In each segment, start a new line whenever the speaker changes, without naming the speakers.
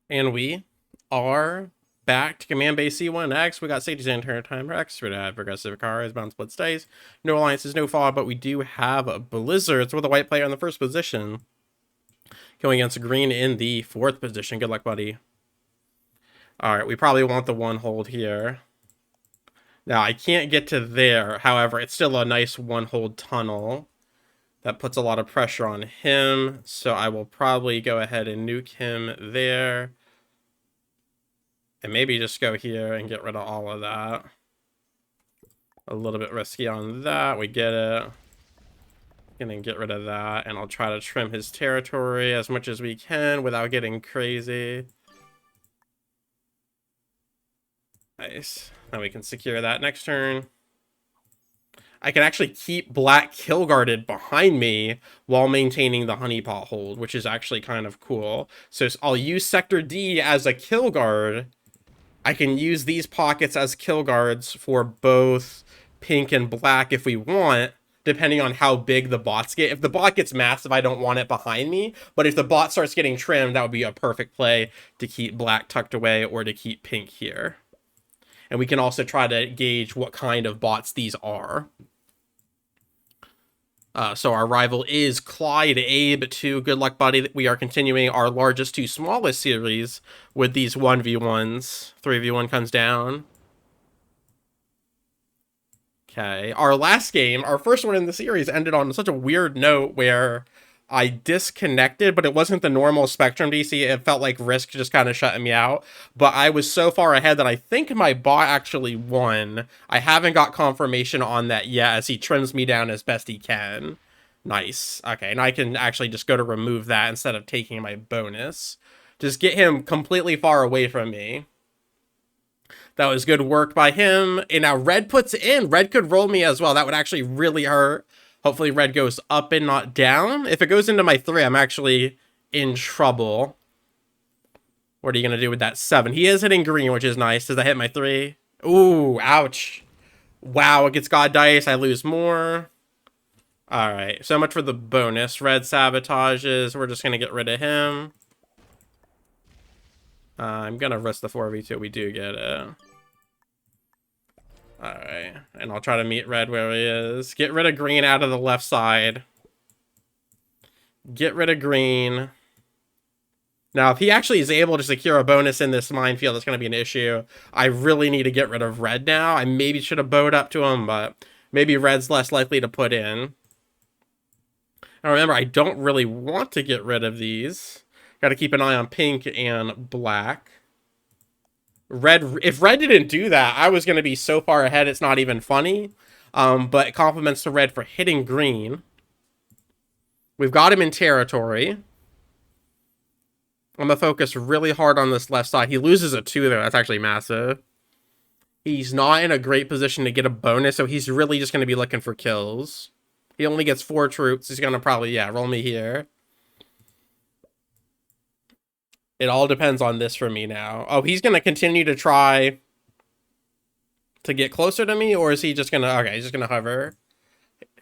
And we are back to Command Base C1X. We got Sage's entire time Rex. We're gonna have progressive cars, bound split stays. No alliances, no fall, but we do have a Blizzards with a white player in the first position. Going against green in the fourth position. Good luck, buddy. Alright, we probably want the one hold here. Now, I can't get to there. However, it's still a nice one hold tunnel. That puts a lot of pressure on him. So I will probably go ahead and nuke him there. And maybe just go here and get rid of all of that. A little bit risky on that. We get it. Gonna get rid of that. And I'll try to trim his territory as much as we can without getting crazy. Nice. Now we can secure that next turn. I can actually keep black kill guarded behind me while maintaining the honeypot hold, which is actually kind of cool. So I'll use Sector D as a kill guard. I can use these pockets as kill guards for both pink and black if we want, depending on how big the bots get. If the bot gets massive, I don't want it behind me. But if the bot starts getting trimmed, that would be a perfect play to keep black tucked away or to keep pink here. And we can also try to gauge what kind of bots these are. So our rival is Clyde Abe 2. Good luck, buddy. We are continuing our largest to smallest series with these 1v1s. 3v1 comes down. Okay. Our last game, our first one in the series, ended on such a weird note where I disconnected, but it wasn't the normal Spectrum DC. It felt like Risk just kind of shutting me out. But I was so far ahead that I think my bot actually won. I haven't got confirmation on that yet as he trims me down as best he can. Nice. Okay, and I can actually just go to remove that instead of taking my bonus. Just get him completely far away from me. That was good work by him. And now red puts it in. Red could roll me as well. That would actually really hurt. Hopefully red goes up and not down. If it goes into my 3, I'm actually in trouble. What are you going to do with that 7? He is hitting green, which is nice. Does that hit my 3? Ooh, ouch. Wow, it gets God Dice. I lose more. Alright, so much for the bonus. Red sabotages. We're just going to get rid of him. I'm going to risk the 4v2. We do get it. Alright, and I'll try to meet red where he is. Get rid of green out of the left side. Get rid of green. Now, if he actually is able to secure a bonus in this minefield, it's going to be an issue. I really need to get rid of red now. I maybe should have bowed up to him, but maybe red's less likely to put in. Now, remember, I don't really want to get rid of these. Got to keep an eye on pink and black. Red, if red didn't do that, I was going to be so far ahead it's not even funny. But compliments to red for hitting green. We've got him in territory. I'm going to focus really hard on this left side. He loses a 2 there. That's actually massive. He's not in a great position to get a bonus, so he's really just going to be looking for kills. He only gets 4 troops. He's going to probably, yeah, roll me here. It all depends on this for me now. Oh, he's going to continue to try to get closer to me, or is he just going to... Okay, he's just going to hover.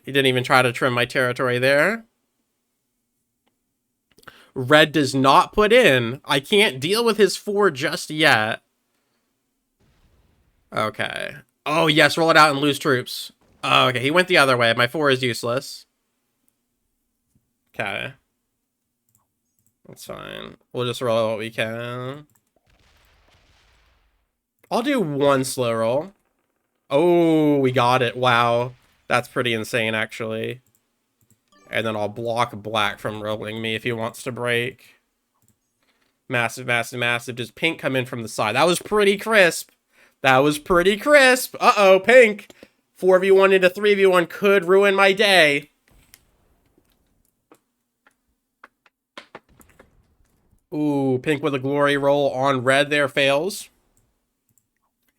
He didn't even try to trim my territory there. Red does not put in. I can't deal with his 4 just yet. Okay. Oh, yes, roll it out and lose troops. Oh, okay, he went the other way. My 4 is useless. Okay. That's fine. We'll just roll what we can. I'll do 1 slow roll. Oh, we got it. Wow. That's pretty insane, actually. And then I'll block black from rolling me if he wants to break. Massive, massive, massive. Does pink come in from the side? That was pretty crisp. That was pretty crisp. Uh-oh, pink. 4v1 into 3v1 could ruin my day. Ooh, pink with a glory roll on red there fails.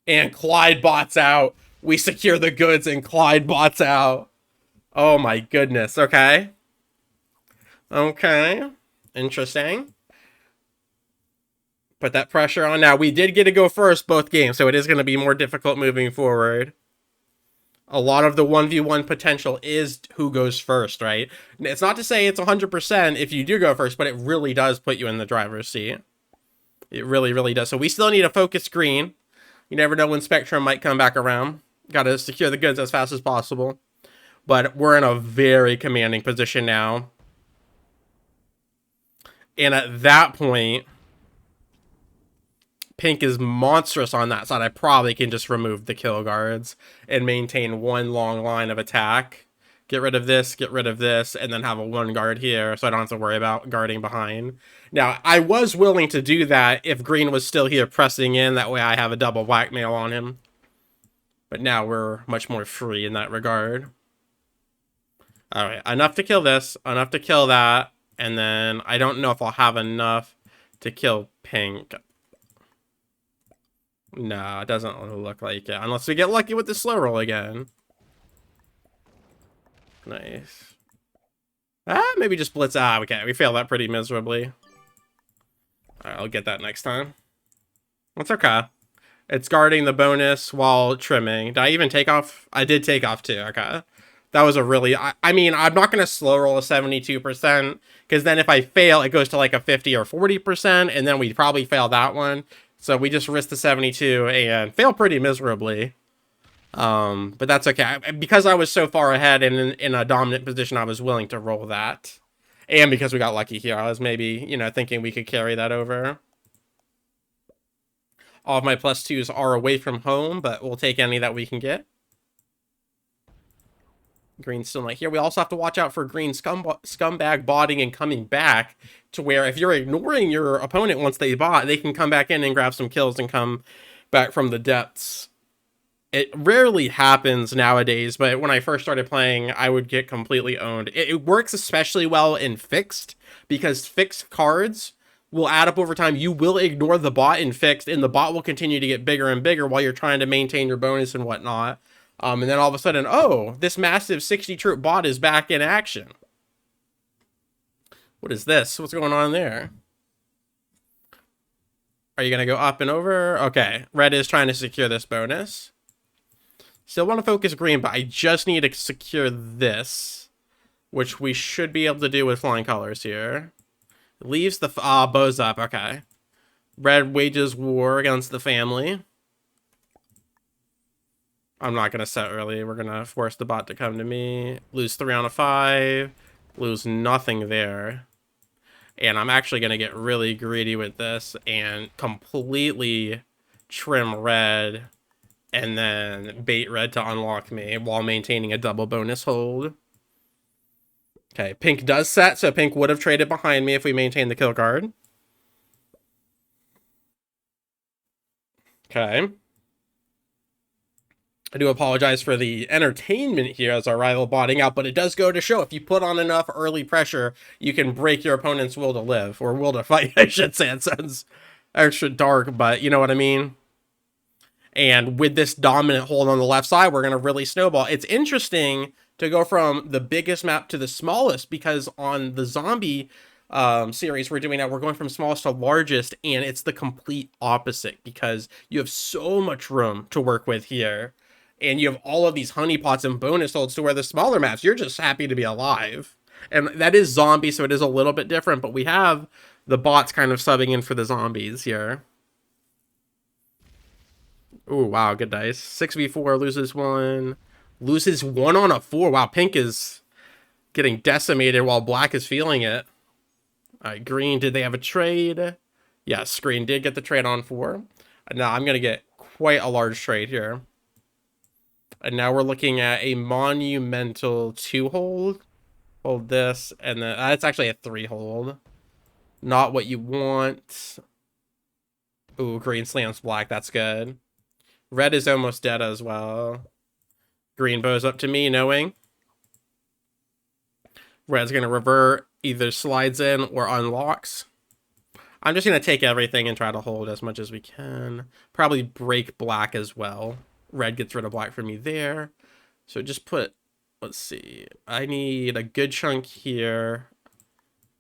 And Clyde bots out. We secure the goods and Clyde bots out. Oh my goodness, okay. Okay, interesting. Put that pressure on. Now, we did get to go first both games, so it is going to be more difficult moving forward. A lot of the 1v1 potential is who goes first, right? It's not to say it's 100% if you do go first, but it really does put you in the driver's seat. It really, really does. So we still need a focus green. You never know when Spectrum might come back around. Got to secure the goods as fast as possible. But we're in a very commanding position now. And at that point, pink is monstrous on that side. I probably can just remove the kill guards and maintain one long line of attack. Get rid of this, and then have a one guard here so I don't have to worry about guarding behind. Now, I was willing to do that if green was still here pressing in. That way I have a double blackmail on him. But now we're much more free in that regard. Alright, enough to kill this, enough to kill that, and then I don't know if I'll have enough to kill pink. No, it doesn't look like it, unless we get lucky with the slow roll again. Nice. Maybe just blitz. Okay, we failed that pretty miserably. Alright, I'll get that next time. That's okay. It's guarding the bonus while trimming. Did I even take off? I did take off too, okay. That was a really... I mean, I'm not going to slow roll a 72%, because then if I fail, it goes to like a 50 or 40%, and then we'd probably fail that one. So we just risked the 72 and fail pretty miserably. But that's okay. Because I was so far ahead and in a dominant position, I was willing to roll that. And because we got lucky here, I was maybe, you know, thinking we could carry that over. All of my +2s are away from home, but we'll take any that we can get. Green's still not here. We also have to watch out for green scumbag botting and coming back to where if you're ignoring your opponent once they bot, they can come back in and grab some kills and come back from the depths. It rarely happens nowadays, but when I first started playing, I would get completely owned. It works especially well in fixed, because fixed cards will add up over time. You will ignore the bot in fixed, and the bot will continue to get bigger and bigger while you're trying to maintain your bonus and whatnot. And then all of a sudden, oh, this massive 60 troop bot is back in action. What is this? What's going on there? Are you going to go up and over? Okay, red is trying to secure this bonus. Still want to focus green, but I just need to secure this, which we should be able to do with flying colors here. Leaves the... bows up, okay. Red wages war against the family. I'm not going to set early. We're going to force the bot to come to me. Lose 3 on a 5. Lose nothing there. And I'm actually going to get really greedy with this and completely trim red and then bait red to unlock me while maintaining a double bonus hold. Okay, pink does set, so pink would have traded behind me if we maintained the kill card. Okay. I do apologize for the entertainment here as our rival botting out, but it does go to show if you put on enough early pressure, you can break your opponent's will to live, or will to fight, I should say. It sounds extra dark, but you know what I mean? And with this dominant hold on the left side, we're going to really snowball. It's interesting to go from the biggest map to the smallest, because on the zombie series we're doing now, we're going from smallest to largest, and it's the complete opposite, because you have so much room to work with here. And you have all of these honeypots and bonus holds to where the smaller maps, you're just happy to be alive. And that is zombie, so it is a little bit different, but we have the bots kind of subbing in for the zombies here. Ooh, wow, good dice. 6v4, loses 1. Loses 1 on a 4. Wow, pink is getting decimated while black is feeling it. Alright, green, did they have a trade? Yes, green did get the trade on 4. Now I'm going to get quite a large trade here. And now we're looking at a monumental 2-hold. Hold this, and then it's actually a 3-hold. Not what you want. Ooh, green slams black. That's good. Red is almost dead as well. Green bows up to me, knowing. Red's going to revert, either slides in or unlocks. I'm just going to take everything and try to hold as much as we can. Probably break black as well. Red gets rid of black for me there. So just put, let's see, I need a good chunk here.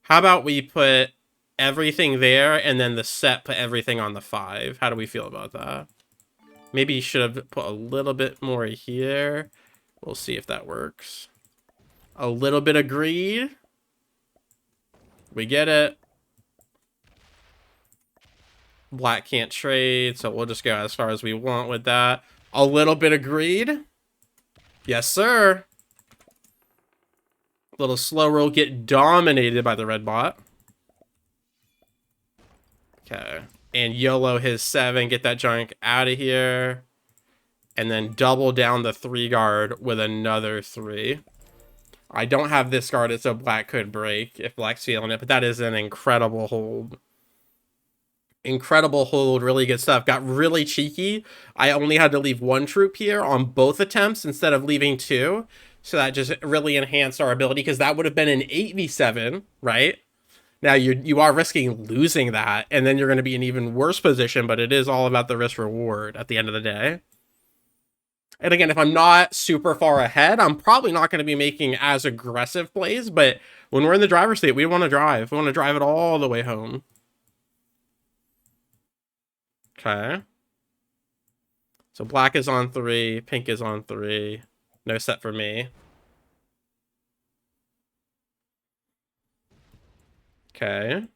How about we put everything there and then the set put everything on the 5? How do we feel about that? Maybe you should have put a little bit more here. We'll see if that works. A little bit of greed. We get it. Black can't trade, so we'll just go as far as we want with that. A little bit of greed. Yes, sir. Little slow roll, get dominated by the red bot. Okay. And YOLO his 7, get that junk out of here. And then double down the 3 guard with another 3. I don't have this guard, so black could break if black's feeling it, but that is an incredible hold. Incredible hold, really good stuff. Got really cheeky. I only had to leave 1 troop here on both attempts instead of leaving 2. So that just really enhanced our ability, because that would have been an 8v7, right? Now you are risking losing that, and then you're going to be in an even worse position, but it is all about the risk reward at the end of the day. And again, if I'm not super far ahead, I'm probably not going to be making as aggressive plays, but when we're in the driver's seat, we want to drive. We want to drive it all the way home. Okay. So black is on 3, pink is on 3. No set for me. Okay.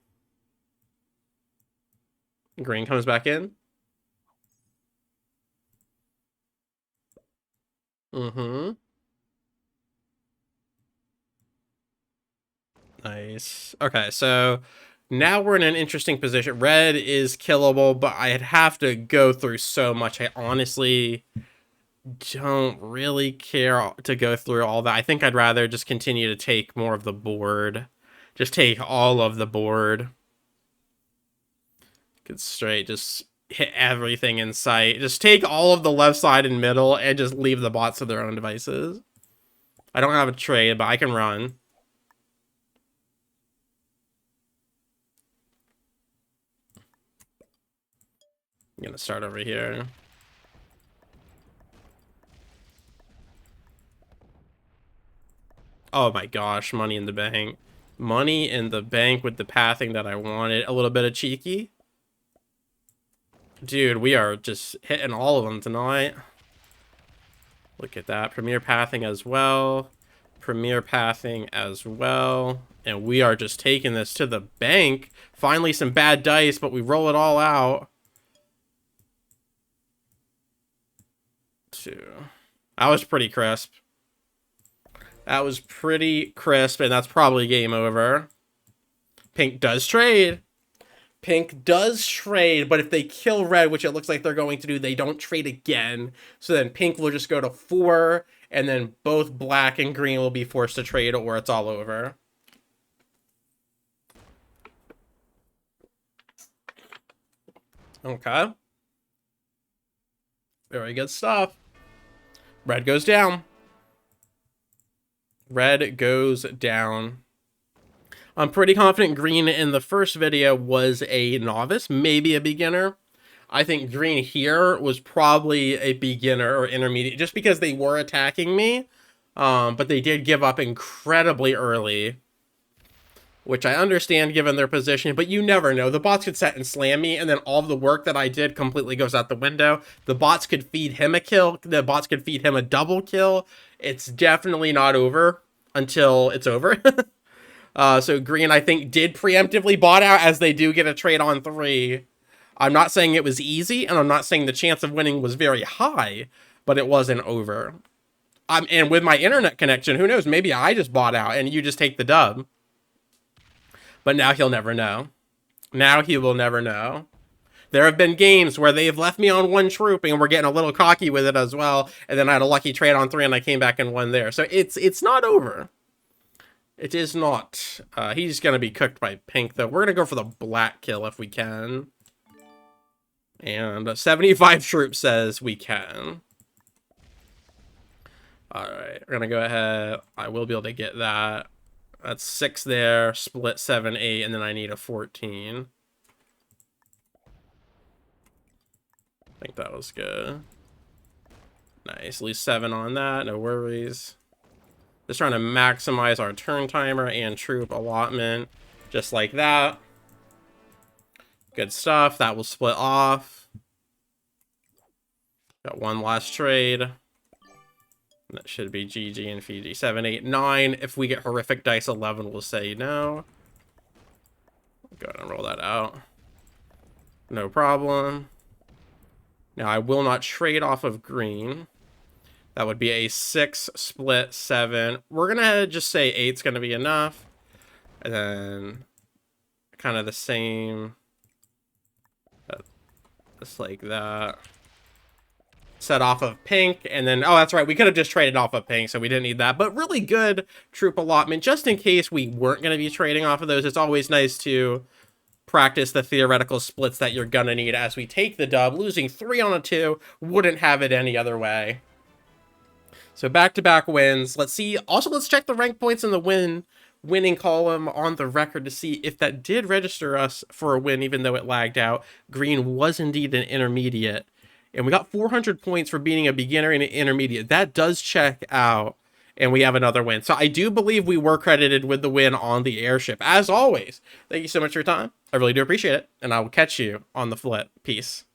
Green comes back in. Mm-hmm. Nice. Okay, so now we're in an interesting position. Red is killable, but I'd have to go through so much. I honestly don't really care to go through all that. I think I'd rather just continue to take more of the board. Just take all of the board. Get straight, just hit everything in sight. Just take all of the left side and middle and just leave the bots to their own devices. I don't have a trade, but I can run. I'm gonna start over here. Oh my gosh, money in the bank. Money in the bank with the pathing that I wanted. A little bit of cheeky. Dude, we are just hitting all of them tonight. Look at that. Premier pathing as well. Premier pathing as well. And we are just taking this to the bank. Finally some bad dice, but we roll it all out. 2. That was pretty crisp. That was pretty crisp, and that's probably game over. Pink does trade. Pink does trade, but if they kill red, which it looks like they're going to do, they don't trade again. So then pink will just go to 4, and then both black and green will be forced to trade, or it's all over. Okay. Very good stuff. Red goes down. Red goes down. I'm pretty confident green in the first video was a novice, maybe a beginner. I think green here was probably a beginner or intermediate, just because they were attacking me. But they did give up incredibly early, which I understand given their position, but you never know. The bots could set and slam me, and then all of the work that I did completely goes out the window. The bots could feed him a kill. The bots could feed him a double kill. It's definitely not over until it's over. So green, I think, did preemptively bot out, as they do get a trade on 3. I'm not saying it was easy, and I'm not saying the chance of winning was very high, but it wasn't over. And with my internet connection, who knows? Maybe I just bought out, and you just take the dub. But now he'll never know. Now he will never know. There have been games where they've left me on 1 troop, and we're getting a little cocky with it as well, and then I had a lucky trade on 3, and I came back and won there. So it's not over. It is not. He's going to be cooked by pink, though. We're going to go for the black kill if we can. And 75 troops says we can. Alright, we're going to go ahead. I will be able to get that. That's 6 there, split 7, 8, and then I need a 14. I think that was good. Nice, at least 7 on that, no worries. Just trying to maximize our turn timer and troop allotment, just like that. Good stuff, that will split off. Got 1 last trade. That should be GG and Fiji. 7, 8, 9. If we get horrific dice 11, we'll say no. Go ahead and roll that out. No problem. Now, I will not trade off of green. That would be a 6 split 7. We're going to just say 8's going to be enough. And then kind of the same. Just like that. Set off of pink, and then, oh, that's right, we could have just traded off of pink, so we didn't need that. But really good troop allotment, just in case we weren't going to be trading off of those. It's always nice to practice the theoretical splits that you're going to need as we take the dub. Losing 3 on a 2, wouldn't have it any other way. So back-to-back wins. Let's see. Also, let's check the rank points in the winning column on the record to see if that did register us for a win, even though it lagged out. Green was indeed an intermediate. And we got 400 points for beating a beginner and an intermediate. That does check out. And we have another win. So I do believe we were credited with the win on the airship. As always, thank you so much for your time. I really do appreciate it. And I will catch you on the flip. Peace.